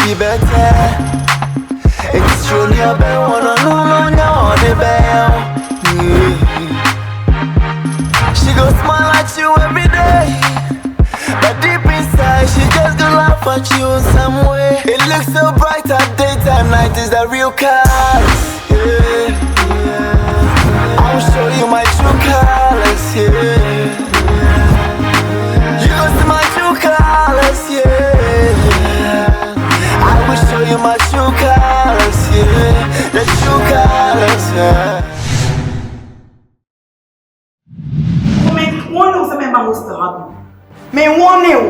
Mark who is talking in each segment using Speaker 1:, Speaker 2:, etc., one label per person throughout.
Speaker 1: be better. It's true, you're better. Wanna know the bell. She goes smile at you every day, but deep inside she just gonna laugh at you in some way. It looks so bright at daytime, night is the real colors. Yeah, yeah. I'll show you my true colors. Yeah, you gon' see my true colors. Yeah, I will show you my true colors. Yeah, the true colors. Yeah.
Speaker 2: One of them member who still have you. Me one you.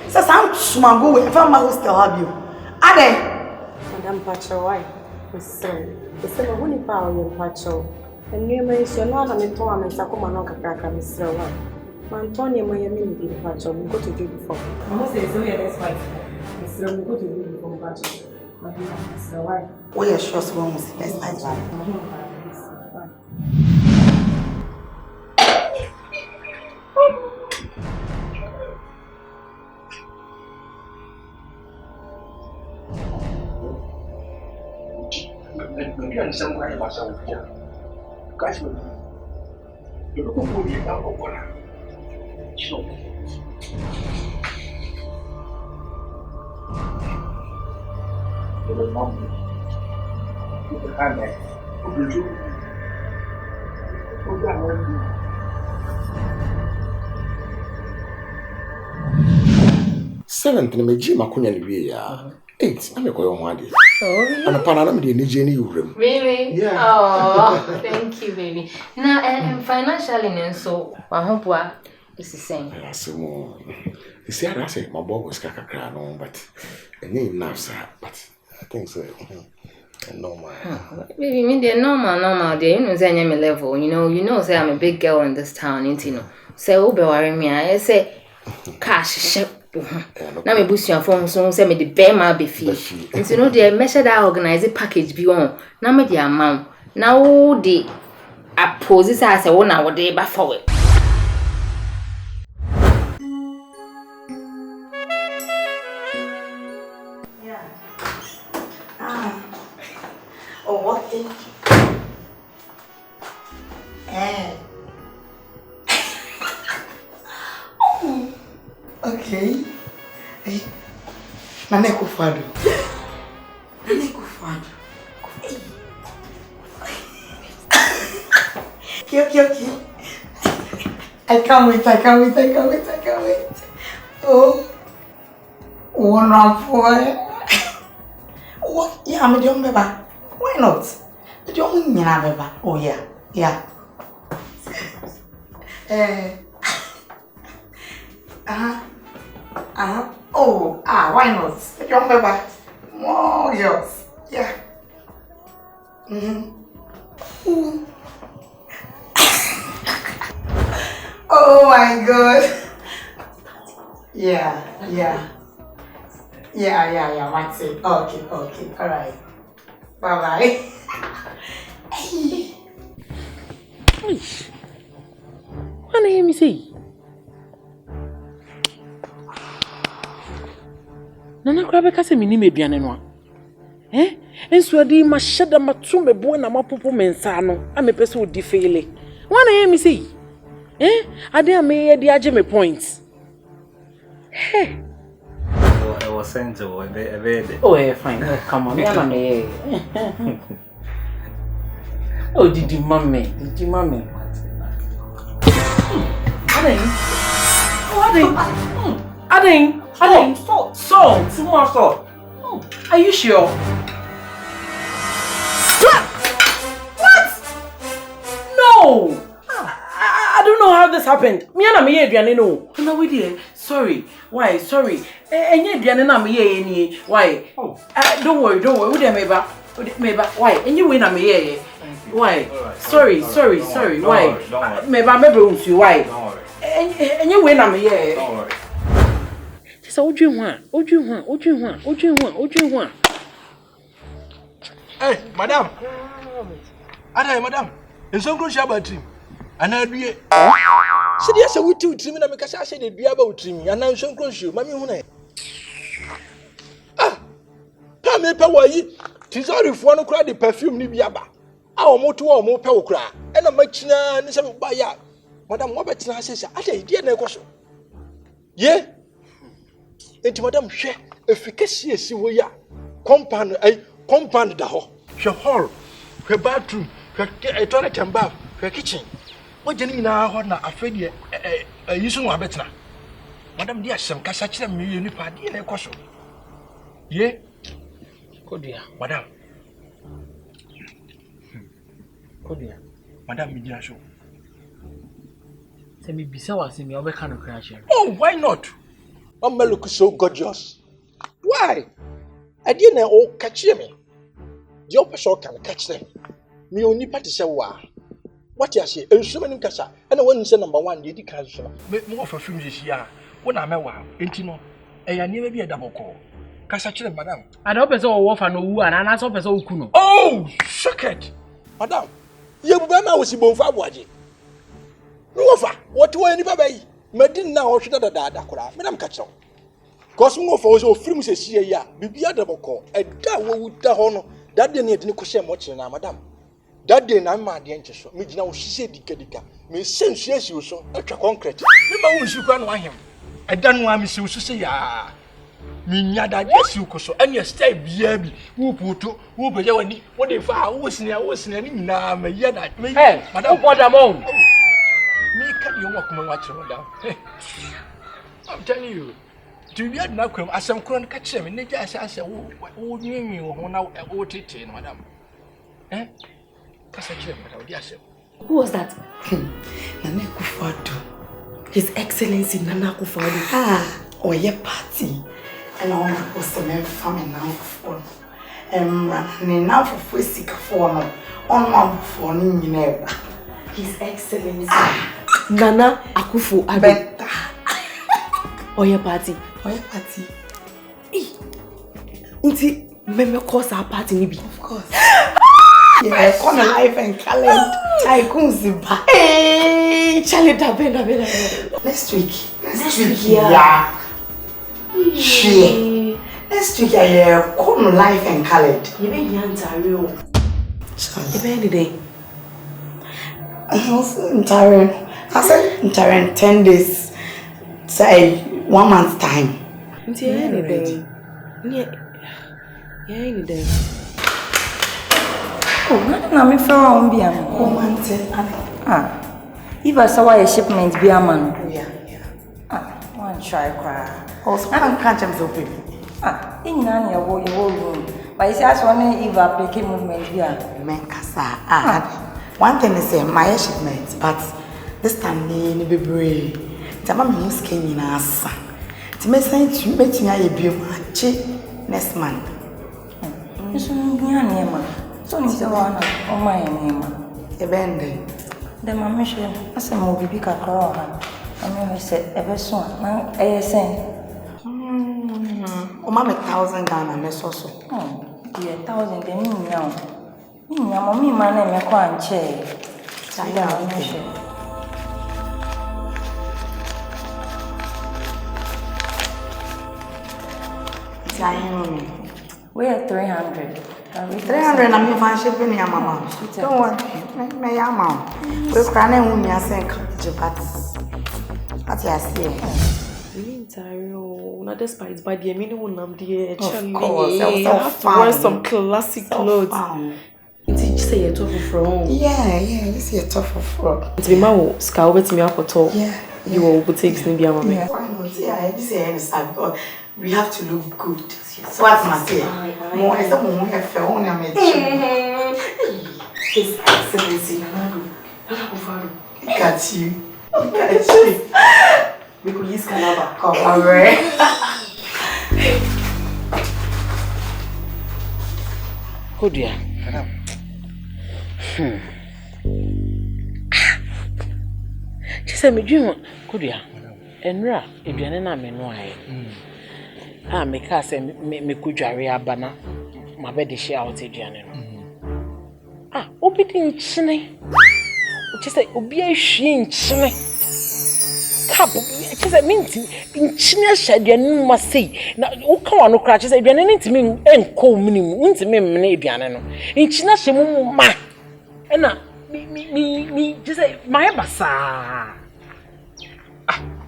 Speaker 2: Says I'm smago if I'm who still have you. Ade.
Speaker 3: Madam Pacho, why? Listen, the whole power you Pacho. And near my son, I'm in Tom and Sakomanoka Kraka, Mr. One. Antonio, my mean, Pacho, we go to do before. Most days, we are this wife. Mr. We go to do before Pacho. Mr. Why?
Speaker 2: We are sure someone was the best life.
Speaker 4: Maybe I'm somewhere myself. Guys, you look for me now or what? So, you will not be. You will have that. You will do. You will do.
Speaker 5: Seventh, na meji makunya liwe ya. 8, I'm going to go. Oh, and a panama in the Jenny room.
Speaker 6: Really?
Speaker 5: Yeah.
Speaker 6: Oh, thank you, baby. Now, and financially, and so, I hope what is the same.
Speaker 5: I say more. You see, I say my boy was kaka crown, but a name now, sir. But I think so. Normal.
Speaker 6: Baby, me, they're normal. They, you know, say I'm a level. You know, say I'm a big girl in this town, you know. Say, oh, be worrying me. I say, cash, now me boost your phone so say me the bear ma be fee. And you know they measure that organize package be on. Now me the amount. Now the opposes as a one hour day back forward.
Speaker 2: Yeah. Oh, what thank you. Okay. Nane kufadu. Okay. I can't wait. Oh. Wonderful. What? Yeah, I'm a young baby. Why not? The young baby. Oh, yeah. Oh, why not? The young baby. More girls. Yeah. Ooh. Oh my God. Yeah. That's it. Okay. All right. Bye. Hey.
Speaker 3: What did you say? Nana krabe kase mini meduane no. Enso adi ma sheda mato mebo na mapopo mensa no. Amepese odi feele. What did you say? Ade ame di age me points. Hey.
Speaker 7: I was sent to a bed.
Speaker 3: Oh, fine. Oh, come on. Oh, did you mommy? Ading. Salt. Too much salt. Are you sure? What? No. I don't know how this happened. Me and me aduane no. No we dey. Sorry. Why? Sorry. Enye aduane na me ye ni. Why? Don't worry. We dey meba. Why? Enye we na me ye. Why? Sorry. Why? Meba unsu. Why? Enye we na me ye.
Speaker 7: Don't worry.
Speaker 3: So Oju one.
Speaker 4: Hey, madam. Madam. Enso nkro sha battery. Ana due. Se dia se wuti utimi na meka sha de dua ba utimi. Ana enso nkro shu. Mami hu na. na me pe wo yi tizarifo no kura de perfume ni bi aba a o mo to o mo pe wo kura e na machina ni se ba ya madam wo betina asese ade idea na ekoso ye enti madam hwe efficacy esi wo ya compound da ho hwe hall hwe bathroom hwe toilet and bath hwe kitchen wo je ni na ho na afedie yisu no abetina madam dia sem kasa kire me ye nipa de na ekoso ye kodia madam kodia madam mi jira so
Speaker 3: se me bisa wase me obeka no crash.
Speaker 4: Oh, why not? Mama look so gorgeous. Why? I didn't all catch me. The opposite can catch them. Me only party say wa. What you say? So many kasa. And I want to say number 1, you can say. More for films this year. When I'm a wow, ain't you know? I never be a double call. Kasa chile, madam.
Speaker 3: I don't person or wolf and no and I saw person kuno.
Speaker 4: Oh, shock it. Madam, you remember was born for waji. No offer. What do any baby? Medin now should have that. Madam catch up. Cosmo for so film says here, ya, be a double call. A that would the honor. That day need to share much now, madam. That day I'm mad the anxious. Me now she said Dicadica. Me sense yes you so extra concrete. Remember when you can't want him. I don't want me to say ya. Me nyada yes you so and you stay baby. Who put who be you what if I was near na me yada.
Speaker 3: Hey, madam, what amount?
Speaker 4: Me can you walk my watch madam. I'm telling you. Do you not come as some crown catch him? And just as a would name you when I would it, madam. Eh?
Speaker 2: Who was that? Nana Kufado. His Excellency Nana Kufado. Ah, or your party. And all was the men family now for. And now for Fessica for on one for never. His Excellency Nana Akufo Abeta. Or your party. Or your party. Inti, remember cause our party maybe. Of course. Yeah, come alive and talent. Tycoon Ziba. Hey, Charlie Dabena. Next week, yeah. She. Next week, yeah, come alive and talent. You be Ontario. You be any day. Ontario. I said Ontario 10 days. Say 1 month's time. Yeah, any day. Yeah, any day.
Speaker 8: Na me fẹ́ wọ́n bí àmì.
Speaker 2: Ó máa ń tẹ́
Speaker 8: Ah, if I saw a shipment bí àmà nù.
Speaker 2: Yeah.
Speaker 8: One try kwa.
Speaker 2: Also, can't jump so big.
Speaker 8: In nani your room. But you see, as one if I play movement here.
Speaker 2: Menkasa. One thing is my shipment, but this time ni be brave. Tama me skin in asa. Ti me send to meeting I be next month.
Speaker 8: Eso ni ani ma. So ni se wana o my name.
Speaker 2: Ebende.
Speaker 8: The mama she asa mo bibi kakra ha. Ami say ebe so na esen.
Speaker 2: O mama 1,000 Ghana me so.
Speaker 8: Dear 1,000 den ni nya. Ni nya mo mi ma na me kwa nche. Chaya o she. We're 300.
Speaker 2: 300 I'm even shipping your mama. Don't worry. Me ya mama. We can only send but what you say.
Speaker 9: Really Ontario. Not despite by the minimum nam dear.
Speaker 2: Of course.
Speaker 9: You have to wear some classic clothes. Did you say you're tough from?
Speaker 2: Yeah, this is a tough from.
Speaker 9: It's be my scout with me up at all.
Speaker 2: Yeah.
Speaker 9: You will take me be a mama.
Speaker 2: Yeah, this is because we have to look good. So what's my say? More is the more have phone I made. His Excellency Nana got you. We could use Canada. Alright.
Speaker 3: Oh dear. She said me dream good dear. Enra, eduane na me no aye. Me ka say me kudware abana. Ma be de share out eduane no. Obi din chine. She say obi ahwie nchine. hap kyese minti nchini ahyadwane ma sei na wo ka wa no kra kyese aduane ne ntimi enko minimu ntimi mmene aduane no nchini ahye mu ma na mi kyese my basa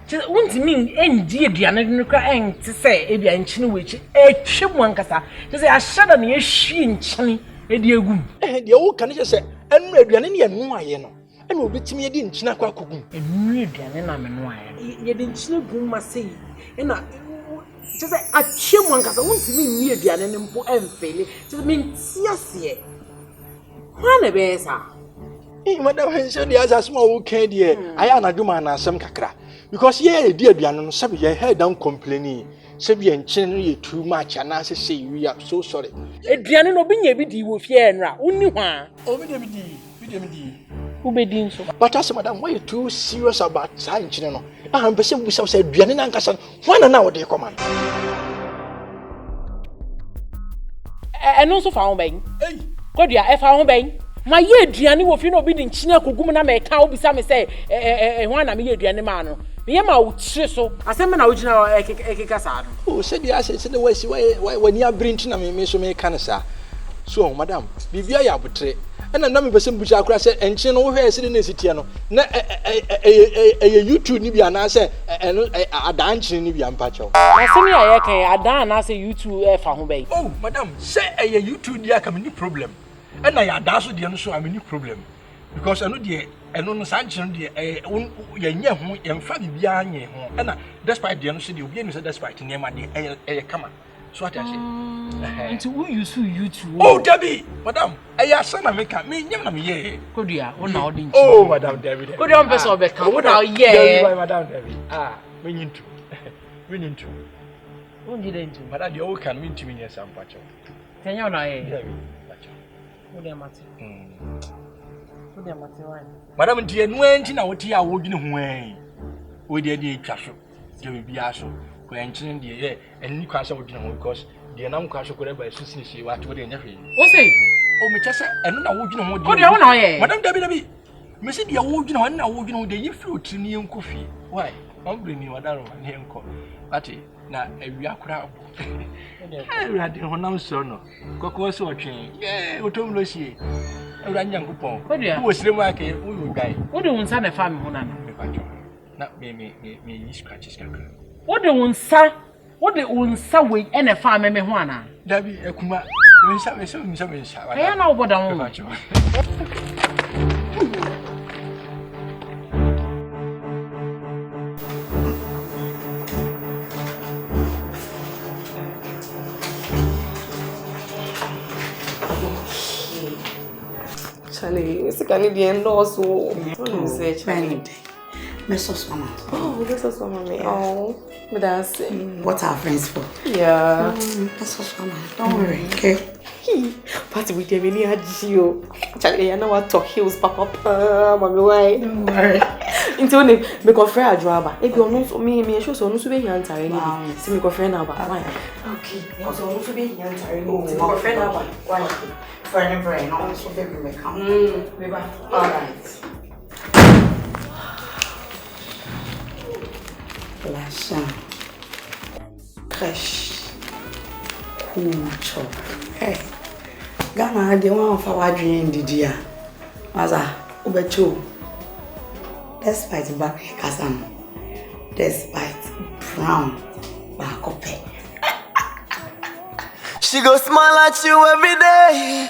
Speaker 3: kyese ntimi endi aduane no kra enti sei ebia nchini wechi etwe mu ankasa kyese ahyada ne yehwie nchini edi egum
Speaker 4: de wo kan kyese enu aduane ne yenu aye no ena obetimi edi nchini akwa kogum
Speaker 3: enu aduane na me no aye ye de nchini gum ma sei ena kyese atwe mu ankasa ntimi nni aduane ne mpo emfele kyese mentiase hwana besa
Speaker 4: madam hense de asa sma wo kan de aya anadwuma na asem kakra because ye di aduane no sabe ye head down complaining sabe ye nchini no ye too much and I say we are so sorry
Speaker 3: aduane no bi nya bi di wo fie enra unni hwa
Speaker 4: o bi dem di
Speaker 3: ubedi nso
Speaker 4: but as madam why you too serious about sa nchini no am pese busa say aduane na nkasa hwana na wo de command
Speaker 3: eno so fa ho ben kodua e fa ho ben ma ye aduane wo fie no bi di nchini akogum na me ka obisa me say hwana me ye aduane ma no me ma wo tire so asem na wo gina ekeka sa no
Speaker 4: o se dia se de wasi why ni abrinti na me so me kan sa so madam bibia ya botre na me pese bucha akura se enchi no wo hwe ese na esitie no na YouTube ni bia na se adanchi ni bia mpacho
Speaker 3: asem ya ye kan adan na se YouTube fa ho bai
Speaker 4: oh madam se YouTube dia ka me ni problem na ya daso dia no so am ni problem because eno de eno no sanche no de ye nye ho ye mfa bibia nye ho na despite dia no so de obi enu se despite ne ma de kama so ati ase
Speaker 3: nti who use YouTube
Speaker 4: oh Debbie madam aya sana me ka me nyam na me ye
Speaker 3: kodua wo na odi nchi
Speaker 4: oh madam Debbie
Speaker 3: kodua on person be ka wo na ye
Speaker 4: madam Debbie me nyintu
Speaker 3: won ji den tu
Speaker 4: madam de o kan me ntimi ne sampacho
Speaker 3: tenya na ye
Speaker 4: Debbie pacho
Speaker 3: wo de mate why
Speaker 4: madam nti enu enti na wo ti a wo dwene ho an wo de atwa so de bibia so ko enchine de ye eni kwa so wo dwene ho because de na mkwa so ko reba susi ni wa to de nya hwe
Speaker 3: o sei
Speaker 4: o me chese enu na wo dwene ho de
Speaker 3: kodua wo na ye
Speaker 4: madam Debbie me se de wo dwene ho na wo dwene ho de ye fruit ni enko fi why ombre ni wadaro ni enko ati na ewia akura abo ewia de ho nam so no kokko so otwen otom lo sie ewia nyankopon wo sire mu ake wo yo gai
Speaker 3: wo de wonsa na fa me ho na
Speaker 4: me pacho na me yi scratches kakra
Speaker 3: wo de wonsa we ene fa me ho ana
Speaker 4: Dabi ekuma me nsa
Speaker 3: aya na oboda mo
Speaker 4: pacho
Speaker 9: Charlie, it's going to be endorsed. What do you say, Charlie?
Speaker 2: Mesos mama.
Speaker 9: Oh, this is mommy. Oh, but that's
Speaker 2: what are friends for?
Speaker 9: Yeah.
Speaker 2: Mesos mama. Don't worry, okay?
Speaker 9: But we didn't really have you. Charlie, I know what talk heels, papa, mommy, why?
Speaker 2: Don't worry.
Speaker 9: Until me go friend a driver. If you know me show so no so be here answer any. See me go friend now, why?
Speaker 2: Okay. Also no so be here answer any. Me go friend now, why? Friend, no so be me come. Baby. All right. Lasha. Fresh. Cool chop. Hey. Ghana dey wan fa wadwen didi a. Maza, ubecho. Despite back kasam. Despite brown back up.
Speaker 1: She go smile at you every day,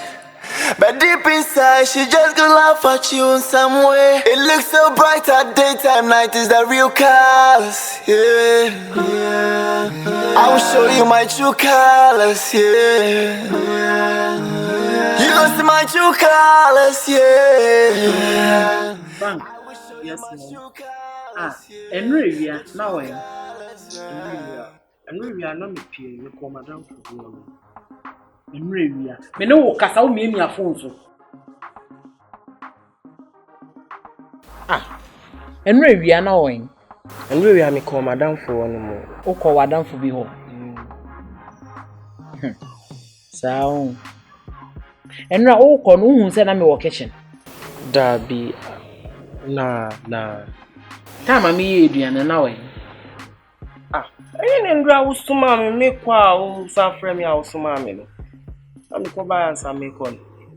Speaker 1: but deep inside she just gonna laugh at you in some way. It looks so bright at daytime, night is the real colors, yeah. I will show you my true colors, yeah. You gonna see my true colors, yeah.
Speaker 3: Bank. Yes, ma'am. Enrevia, now Enrevia, no me pay, you call madam for you. Enrevia, me no kasa o me a phone so. Enrevia na wen.
Speaker 10: Enrevia me call madam for no more.
Speaker 3: O call madam for be ho. Sao. Enra o call no hu say na me wo kitchen.
Speaker 10: Dabi na
Speaker 3: Time me aduane na we.
Speaker 10: Any ndra wo suma me mekwa wo safre me a wo suma me no. Am ko ba ansa me ko.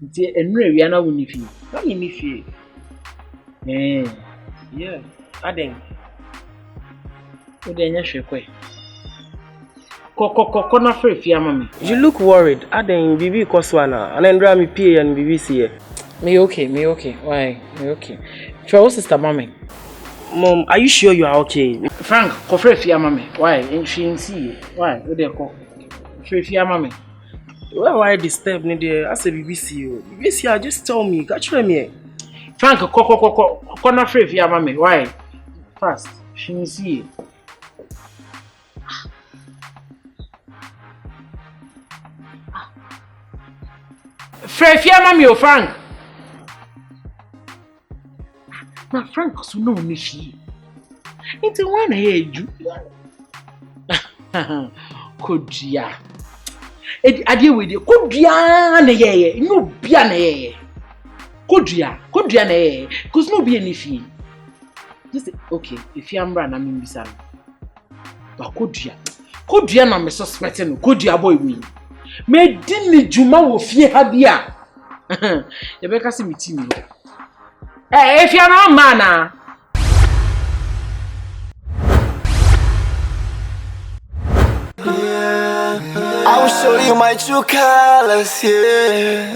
Speaker 3: Nti enura wi na wo ni fi.
Speaker 10: Na me ni fi. Yeah. Aden.
Speaker 3: O de nya hwekwe. Koko na free fi ama me.
Speaker 10: You look worried. Aden bibi koswana. Anendra me pie and bibi see.
Speaker 3: Me okay. Why? Me okay. Your sister mommy.
Speaker 10: Mom, are you sure you are okay?
Speaker 3: Frank, ko free fi ama me. Why? And she see. Why? O de ko. Free fi ama me.
Speaker 10: Why disturb me there? I say BBC. BBC, just tell me. Catch me.
Speaker 3: Frank, ko na free fi ama me. Why? Fast. She see. Free fi ama me o Frank. Na Frank so no ni fi. Nti wan na ye eju. Kodua. Ade we de kodua na ye. No bia na ye. Kodua na ye. Cuz no bia ni fi. Just okay, if you ambra na me bisa. Ba kodua na me suspect no. Kodua boy we. Me di ni juma wo fie ha bia. Ye be ka se meeting no. If you're not man,
Speaker 1: I will show you my true colors, yeah.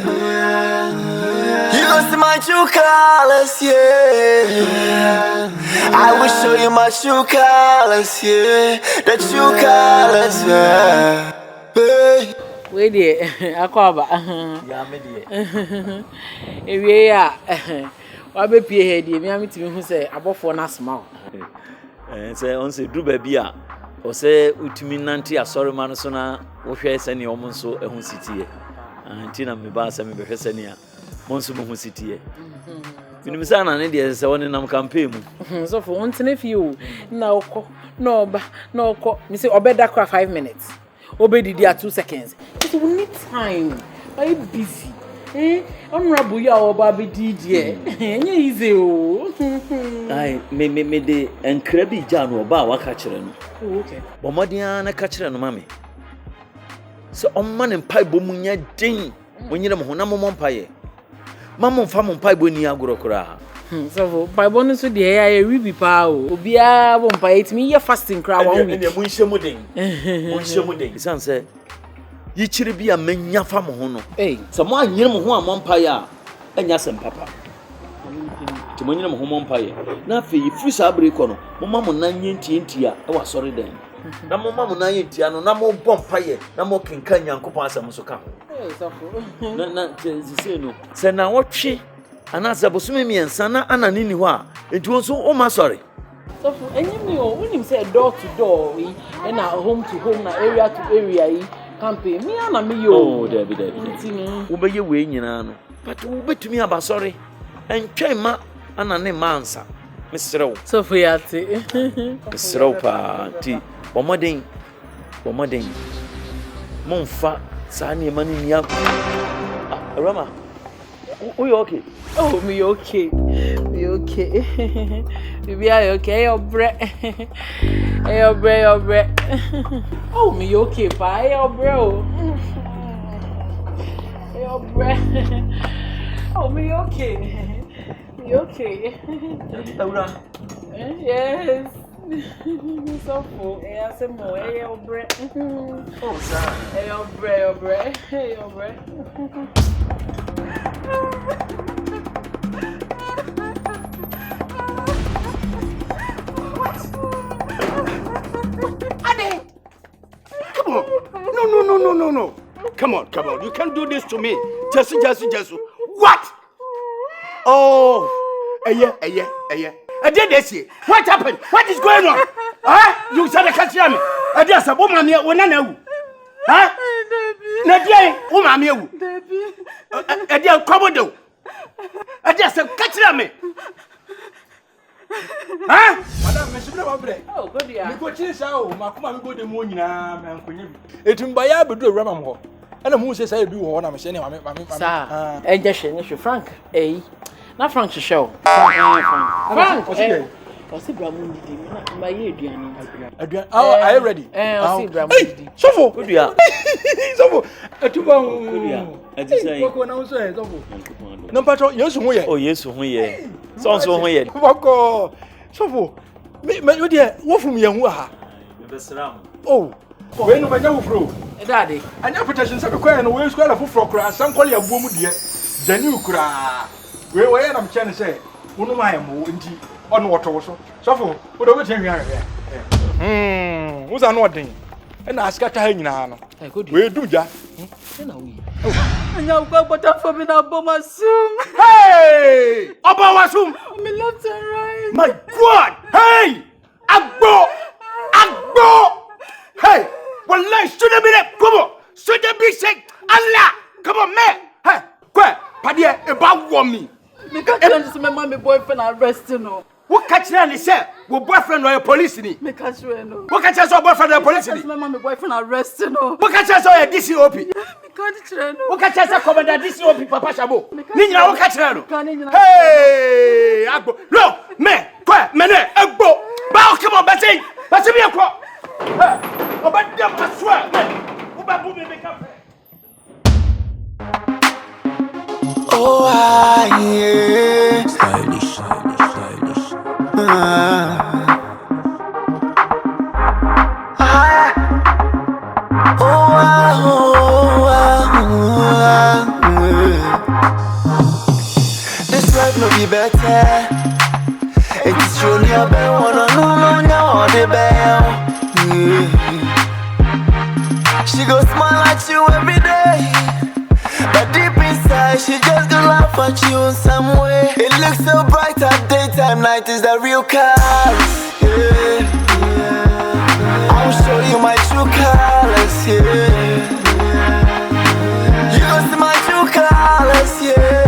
Speaker 1: You gon' see my true colors, yeah. I will show you my true colors, yeah. The true colors, yeah. Hey.
Speaker 3: Wait there, Aquaba.
Speaker 4: Yeah, me there.
Speaker 3: If you are. Wa be pie he die me amitimi hu se abofo na asma o
Speaker 11: say on say dru ba bia o say utimi nante asore man so na wo hwe se ne omo so ehun sitie anti na me ba se me be hwe se ne a mon so mo hu sitie fini sa na ne de se woni nam campaign mu
Speaker 3: so for ontene fi o na okọ na oba na okọ me say obeda kwa 5 minutes obedidi at 2 seconds it will need time are busy. Honorable ya oba be DJ. Enye easy o.
Speaker 11: Ai me de enkra bi ja no oba wa ka kire no.
Speaker 3: Okay.
Speaker 11: Bo modian na ka kire no mame. So omma ne mpai bo munya den. Onyire mo na mo mpaye. Mamo mfa mo mpai bo ni agoro kra.
Speaker 3: So mpai bo no so de ya wi bi pa o. Obia bo mpai timi ye fasting kra 1 week.
Speaker 11: Ene mo nhye mo den. Mo nhye mo den. San se yi chire bi a manya fa mo ho no so mo anyire mo ho a mo mpaye a enya sem papa ti mo nyire mo ho mo mpaye na fe yi free sabre ko no mo ma mo nan nyentie a e wa sori den na mo ma mo nan nyentie no na mo bom mpaye na mo kenka nyankopon asem so ka na se no se na wo twe ana se bosome miensa na anani ni ho a enti won so o ma sori
Speaker 3: so enye mi o unim say door to door we na home to home na area to area yi campaign me ana me yo
Speaker 11: oh David wo be ye we nyina no but wo betumi aba sorry entwen ma ana ne mansa mesrew
Speaker 3: so for yate
Speaker 11: mesrew pa ti bomoden monfa sa ne ma ni ya Rama you okay
Speaker 3: oh me okay Baby, are you okay? Your breath. Oh, me okay, pa? Your bro. Your breath. Oh, me okay. Me okay. Yes. So full. Yeah, some more. Your breath. Oh, sir. Your breath.
Speaker 4: No. Come on. You can't do this to me. Jesu. What? Oh. Yeah. I did this here. What happened? What is going on? Huh? You said I can't hear me. I did a woman here. Huh? Nadia, woman here. I did a commando. I just said, catch me. Huh? Madam, oh, good yeah. You go change how Makuma go the moon na Mankunim. It in Baya be do Ramam ho. And who says I do one I'm saying,
Speaker 3: sir. And just Frank, na Frank show. Frank, Osi Bramu didi na ma ye aduane.
Speaker 4: Aduane. Oh, are you ready?
Speaker 3: Osi Bramu didi.
Speaker 4: Sofo.
Speaker 11: Odia.
Speaker 4: Sofo. Atuba.
Speaker 11: Odia. Ati say.
Speaker 4: Koko na unso e sofo. No patro, Yesu ho ye.
Speaker 11: Oh, Yesu ho ye. So ho ye.
Speaker 4: Koko. Sofo. Me odia, wo fum ye hu ha.
Speaker 11: Me besram.
Speaker 4: Oh. We no banya wo fro.
Speaker 3: E dade.
Speaker 4: Anya protection se be kwa no we school for fro kra san kwale abuo mu de. Jani ukura. We ye na mche ne se. Wonu ma ye mo nti ono woto so. Sofo, wo do betin hwan hwe. Wo za no odin. E na askata ha nyina no. We duja.
Speaker 3: E na wi.
Speaker 8: Anya kwa bota for me na bomasum.
Speaker 4: Hey! Obawasum.
Speaker 8: Me left and right.
Speaker 4: My God! Hey! Agbo! Hey! Wallahi, shouldn't be that. Come on! Shouldn't be sick. Allah! Come on, man! Hey! Kwe! Padie, about me.
Speaker 8: Me can't tell my mommy boyfriend arrested no.
Speaker 4: What catch you and say? What boyfriend or your police ni?
Speaker 8: Me catch you no.
Speaker 4: What catch you boyfriend or police ni?
Speaker 8: My mommy boyfriend arrested no.
Speaker 4: What catch you your DCOP?
Speaker 8: Me can't tell no.
Speaker 4: What catch you commander DCOP Papa Shabo? Ninya what catch you?
Speaker 8: Can't.
Speaker 4: Hey! Agbo! No! Me! Kwe! Mene! Agbo! Bow! Come on, Betty! Betty me a crop! Hey! About them, I swear! Who ba boom me cafe?
Speaker 1: Oh, yeah. Stylish. This life no be better. It's true, you be wanna know the bell. She go smile at you every day, but deep inside she just gonna laugh at you in some way. It looks so bright at daytime, night is the real colors. Yeah. I'll show you my true colors. Yeah. You gonna see my true colors. Yeah.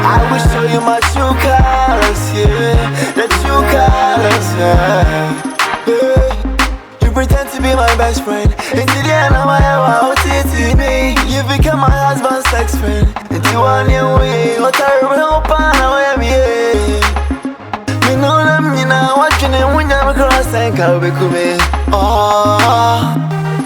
Speaker 1: I will show you my true colors. Yeah. The true colors. Yeah. You pretend to be my best friend. Into the end of my life, me. You become my husband's sex friend. Into one year way, what I hope I am here. Me know them, you know, watching it when I'm across and can't be coming. Oh,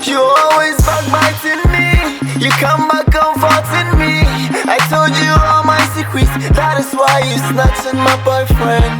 Speaker 1: you always backbiting me. You come back comforting me. I told you all my secrets. That is why you snatching my boyfriend.